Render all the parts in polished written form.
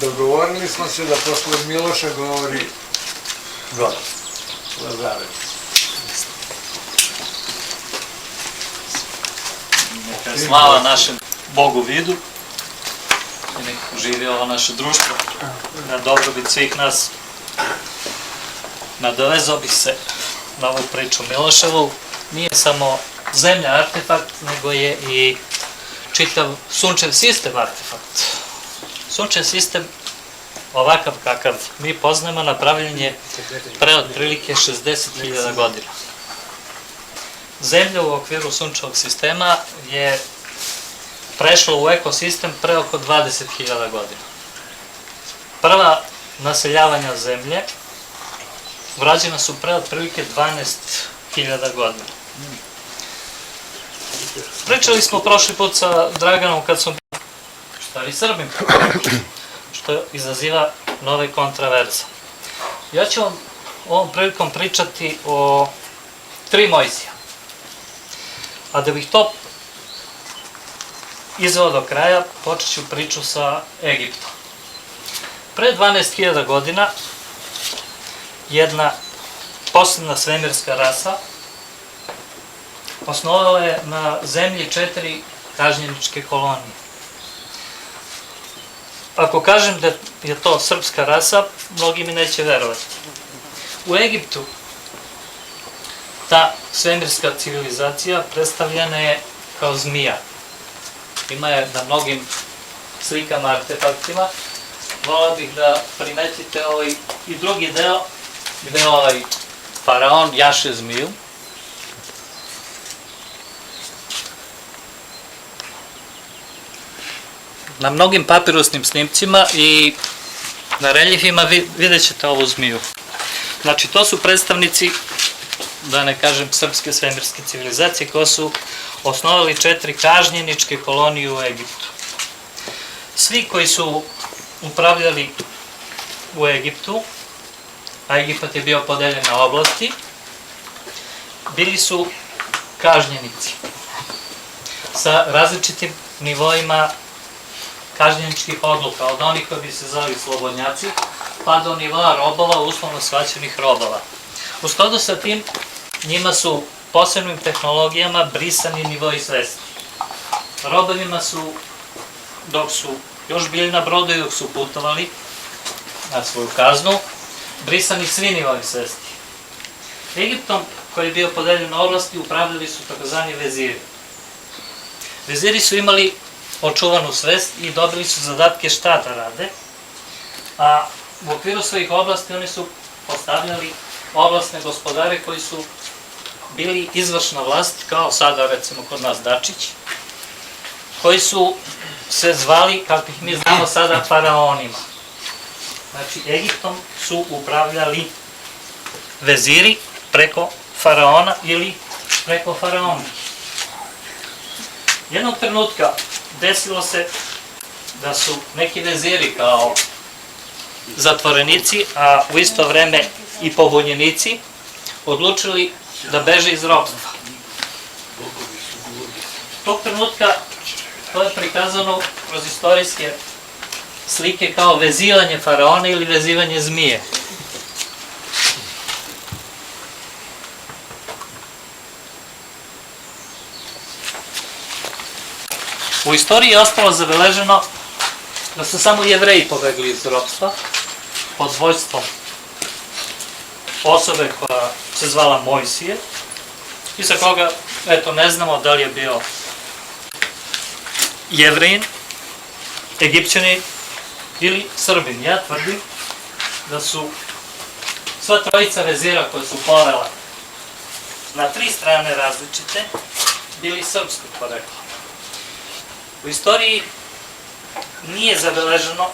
Dogovorili smo se da posle Miloša govori Lazarević. Neka je slava našem Bogu vidu i nek živi ovo naše društvo na dobrobit svih nas. Nadovezao bih se na ovu priču Miloševu. Nije samo zemlja artefakt, nego je i čitav sunčev sistem artefakt. Sunčev sistem, ovakav kakav mi poznajemo, napravljen je pre otprilike 60.000 godina. Zemlja u okviru sunčevog sistema je prešla u ekosistem pre oko 20.000 godina. Prva naseljavanja zemlje vrađena su pre otprilike 12.000 godina. Pričali smo prošli put sa Draganom kad smo stari Srbim, što izaziva nove kontraverze. Ja ću vam ovom prilikom pričati o 3 Mojsija. A da bih to izveo do kraja, počet ću priču sa Egiptom. Pre 12.000 godina jedna posebna svemirska rasa osnovala je na zemlji 4 kažnjeničke kolonije. Ako kažem da je to srpska rasa, mnogi mi neće verovati. U Egiptu ta svemirska civilizacija predstavljena je kao zmija. Ima je na mnogim slikama, artefaktima. Volao bih da primetite ovaj i drugi deo, gde ovaj faraon jaše zmiju. Na mnogim papirusnim snimcima i na reljefima vidjet ćete ovu zmiju. Znači, to su predstavnici, da ne kažem, srpske svemirske civilizacije koje su osnovali 4 kažnjeničke kolonije u Egiptu. Svi koji su upravljali u Egiptu, a Egipat je bio podeljen na oblasti, bili su kažnjenici sa različitim nivoima kažnjeničkih odluka, od onih koji bi se zvali slobodnjaci, pa do nivoa robova, uslovno shvaćenih robova. U skladu sa tim, njima su posebnim tehnologijama brisani nivoi svesti. Robovima su, dok su još bili na brodu i dok su putovali na svoju kaznu, brisani svi nivoi svesti. Egiptom, koji je bio podeljen na oblasti, upravljali su takozvani veziri. Veziri su imali očuvanu svest i dobili su zadatke šta da rade, a u okviru svojih oblasti oni su postavljali oblasne gospodare koji su bili izvršna vlast, kao sada recimo kod nas Dačić, koji su se zvali, kako ih mi znamo sada, faraonima. Znači, Egiptom su upravljali veziri preko faraona ili preko faraona. Jednog trenutka desilo se da su neki veziri kao zatvorenici, a u isto vreme i pobunjenici, odlučili da beže iz ropstva. Tog trenutka to je prikazano kroz istorijske slike kao vezivanje faraona ili vezivanje zmije. U istoriji je ostalo zabeleženo da su samo Jevreji pobegli iz ropstva pod vođstvom osobe koja se zvala Mojsije i za koga, eto, ne znamo da li je bio Jevrejin, Egipćanin ili Srbin. Ja tvrdim da su sva trojica vezira koje su povela na 3 strane različite bili srpskog porekla. U istoriji nije zabeleženo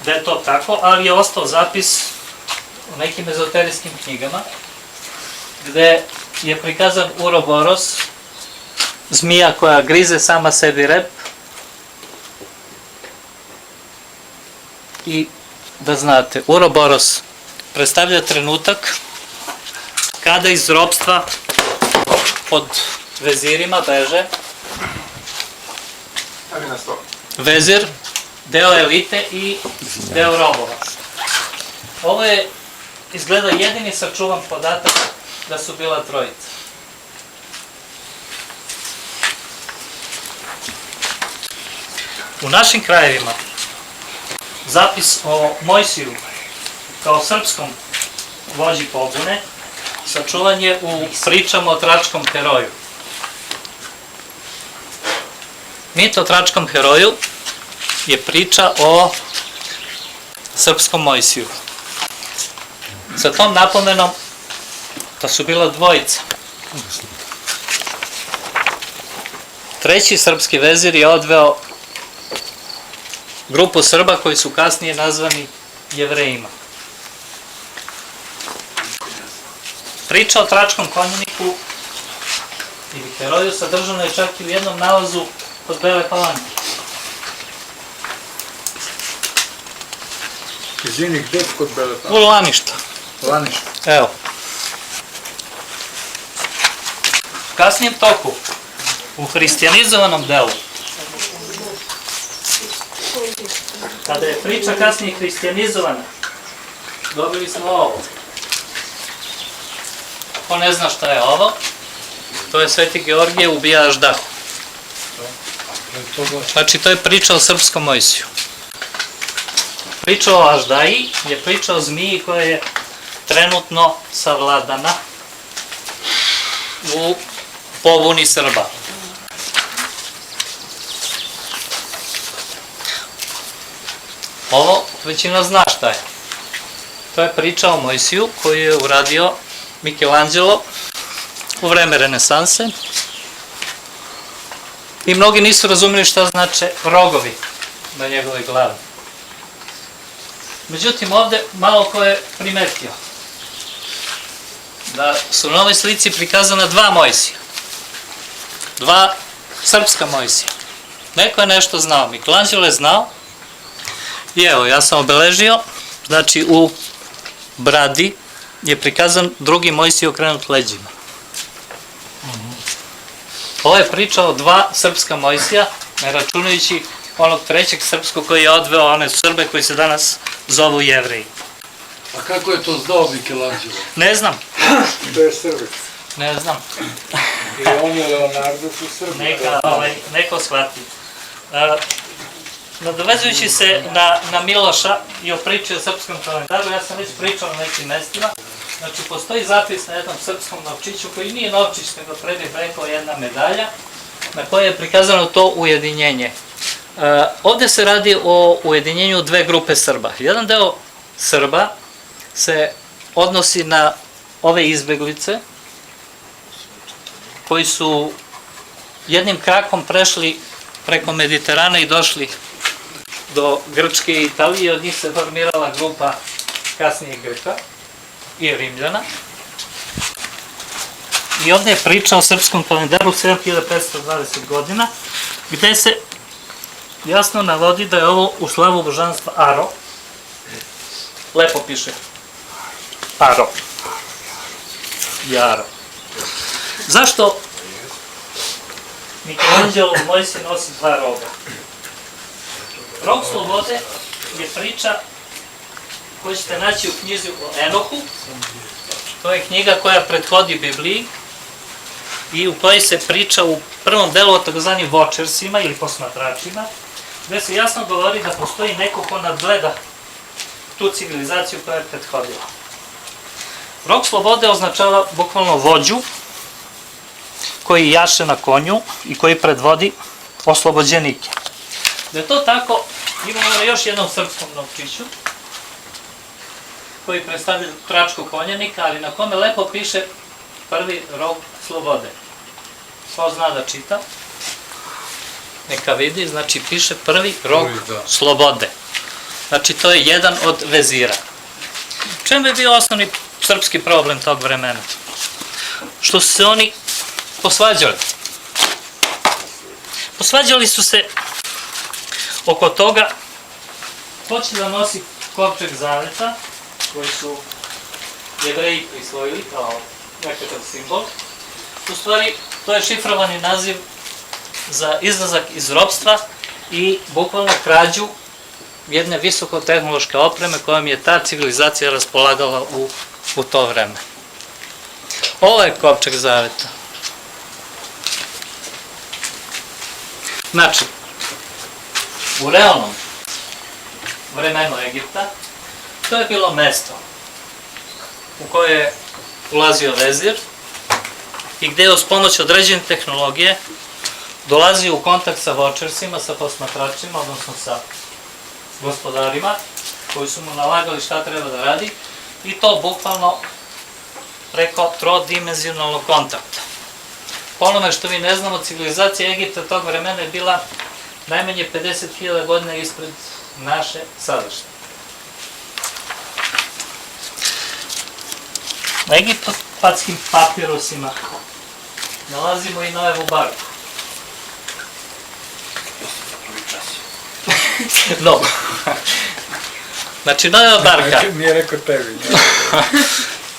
da je to tako, ali je ostao zapis u nekim ezoterijskim knjigama gde je prikazan Uroboros, zmija koja grize sama sebi rep, i da znate, Uroboros predstavlja trenutak kada iz ropstva pod vezirima beže vezir deo elite i deo robova. Ovo je izgleda jedini sačuvan podatak da su bila trojica. U našim krajevima zapis o Mojsiju kao srpskom vođi pobune sačuvan je u pričama o tračkom heroju. Mit o tračkom heroju je priča o srpskom Mojsiju. Sa tom napomenom da su bila dvojica. Treći srpski vezir je odveo grupu Srba koji su kasnije nazvani Jevrejima. Priča o tračkom konjaniku ili heroju sadržana je čak i u jednom nalazu kod Bele Palanke. Izvini, gdje kod Bele U Palanke? Laništu. Laništa. Evo. U kasnijem toku, u hristijanizovanom delu, kada je priča kasnije hristijanizovana, dobili smo ovo. Ko ne zna šta je ovo, to je Sveti Georgije ubija Aždahu. Znači, to je priča o srpskom Mojsiju. Priča o Aždaji je priča o zmiji koja je trenutno savladana u pobuni Srba. Ovo većina zna šta je. To je priča o Mojsiju koju je uradio Michelangelo u vreme renesanse. I mnogi nisu razumeli šta znače rogovi na njegovoj glavi. Međutim, ovde malo ko je primetio da su na ovoj slici prikazana dva Mojsija. Dva srpska Mojsija. Neko je nešto znao. Michelangelo je znao. I evo, ja sam obeležio. Znači, u bradi je prikazan drugi Mojsij okrenut leđima. Ovo je priča o dva srpska Mojsija, ne računajući onog trećeg srpskog koji je odveo one Srbe koji se danas zovu Jevreji. A kako je to znao Michelangelo? Ne znam. To je Srbi. Ne znam. I on je Leonardo su Srbi. Neko shvati. Nadovezujući se na Miloša i o priči o srpskom kalendaru, ja sam već pričao na nekim mestima. Znači, postoji zapis na jednom srpskom novčiću koji nije novčić, nego pre bih rekao jedna medalja na kojoj je prikazano to ujedinjenje. Ovde se radi o ujedinjenju dve grupe Srba. Jedan deo Srba se odnosi na ove izbeglice koji su jednim krakom prešli preko Mediterana i došli do Grčke i Italije. Od njih se formirala grupa kasnije Grka i Rimljana. I ovde je priča o srpskom kalendaru 7520 godina, gde se jasno navodi da je ovo u slavu božanstva Aro. Lepo piše. Aro. Jaro. Zašto Michelangelo Mojsij nosi dva roga? Rog slobode je priča koju ćete naći u knjizi o Enohu. To je knjiga koja prethodi Bibliji i u kojoj se priča u prvom delu o takozvanim vočersima ili posmatračima, gde se jasno govori da postoji neko ko nadgleda tu civilizaciju koja je prethodila. Rog slobode označava bukvalno vođu koji jaše na konju i koji predvodi oslobođenike. Da je to tako, imamo na još jednom srpskom novčiću koji predstavlja tračkog konjanika, ali na kome lepo piše prvi rog slobode. Ko zna da čita, neka vidi, znači piše prvi rog slobode. Znači to je jedan od vezira. Čem bi bio osnovni srpski problem tog vremena? Što su se oni posvađali. Posvađali su se oko toga ko će da nosi kovčeg zaveta, koji su Jevreji prisvojili kao nekakav simbol. U stvari, to je šifrovani naziv za izlazak iz ropstva i bukvalno krađu jedne visokotehnološke opreme kojom je ta civilizacija raspolagala u to vreme. Ovo je kovčeg zaveta. Znači, u realnom vremenu Egipta to je bilo mesto u koje je ulazio vezir i gde je uz pomoć određene tehnologije dolazio u kontakt sa vočersima, sa posmatračima, odnosno sa gospodarima koji su mu nalagali šta treba da radi i to bukvalno preko trodimenzionalnog kontakta. Po onome što mi ne znamo, civilizacija Egipta tog vremena je bila najmanje 50.000 godina ispred naše sadašnje. Na egipatskim papirusima nalazimo i Noevu barku. No. Znači, Noeva barka. Nije rekao tebi.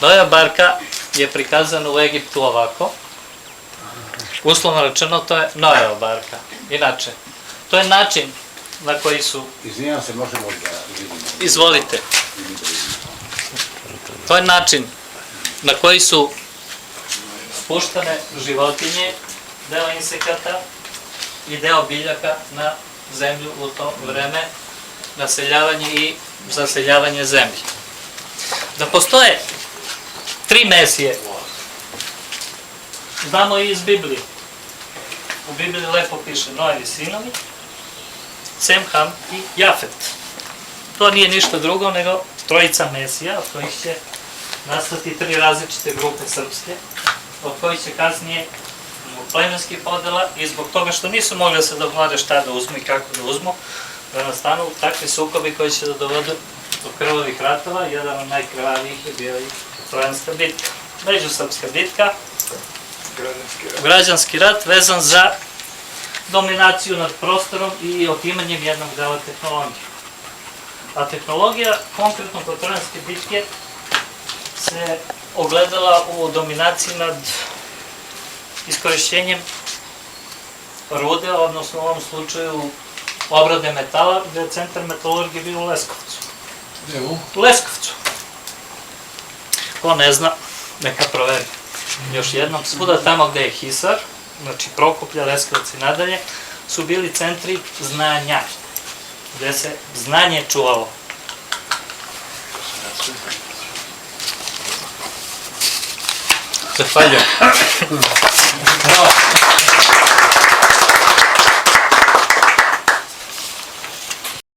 Noeva barka je prikazana u Egiptu ovako. Uslovno rečeno, to je Noeva barka. Inače, to je način na koji su... Izvinjam se, možemo da vidimo. Izvolite. To je način na koji su spuštane životinje, deo insekata i deo biljaka na zemlju u to vreme, naseljavanje i zaseljavanje zemlje. Da postoje 3 mesije, znamo i iz Biblije. U Bibliji lepo piše Noevi sinovi, Sem, Ham i Jafet. To nije ništa drugo nego trojica mesija, od kojih će nastati 3 različite grupe srpske, od kojih će kasnije plemenskih podela i zbog toga što nisu mogli da se dogovore šta da uzmu i kako da uzmu, da nastanu takvi sukobi koji će da dovodu do krvavih ratova. Jedan od najkrvavijih je bio i Trojanska bitka. Međusrpska bitka, građanski rat vezan za dominaciju nad prostorom i otimanjem jednog dela tehnologije. A tehnologija, konkretno kod Trojanske bitke, se ogledala u dominaciji nad iskorišćenjem rude, odnosno u ovom slučaju obrade metala, gde je centar metalurgije bio u Leskovcu. Gde u? U Leskovcu. Ko ne zna, neka proveri. Još jednom, svuda tamo gde je Hisar, znači Prokuplje, Leskovac i nadalje, su bili centri znanja, gde se znanje čuvalo. Zahvaljujem.